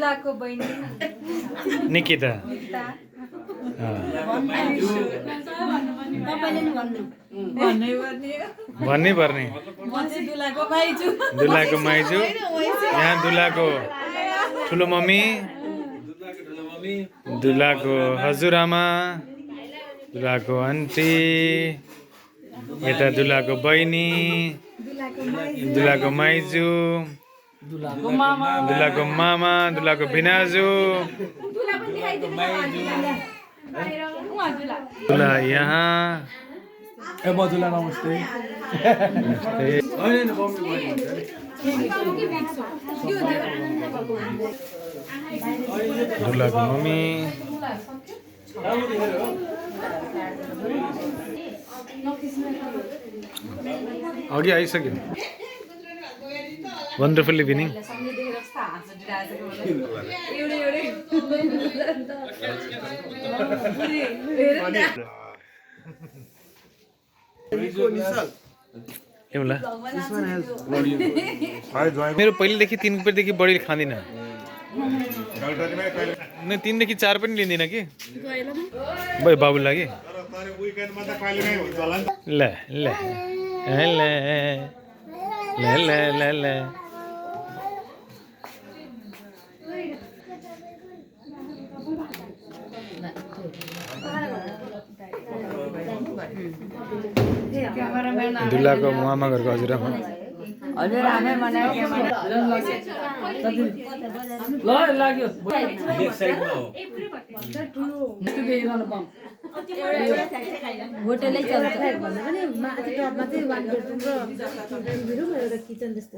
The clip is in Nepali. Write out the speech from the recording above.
दुलाको बहिनी निकिता भन्नै पर्ने दुलाको माइजू यहाँ दुलाको ठुलो मम्मी दुलाको हजुरआमा दुलाको आन्टी यता दुलाको बहिनी दुलाको माइजू दुलाको मामा दुलाको भिनाजु दुला यहाँ दुला नमस्ते दुलाको मम्मी अघि आइसक्यो वन्डरफुल इभिनिङ मेरो पहिलेदेखि 3 रुपियाँदेखि बढी खाँदिनँ न 3 देखि 4 पनि लिँदिनँ कि भाइ बाबु लागि ल ल ल ल ल ल दुलाको मामा घरको हजुरआमा होटलै चल्छ भन्दा पनि माथि टपमा चाहिँ 1 बेडरुम र 2 बेडरुम र एउटा किचन जस्तो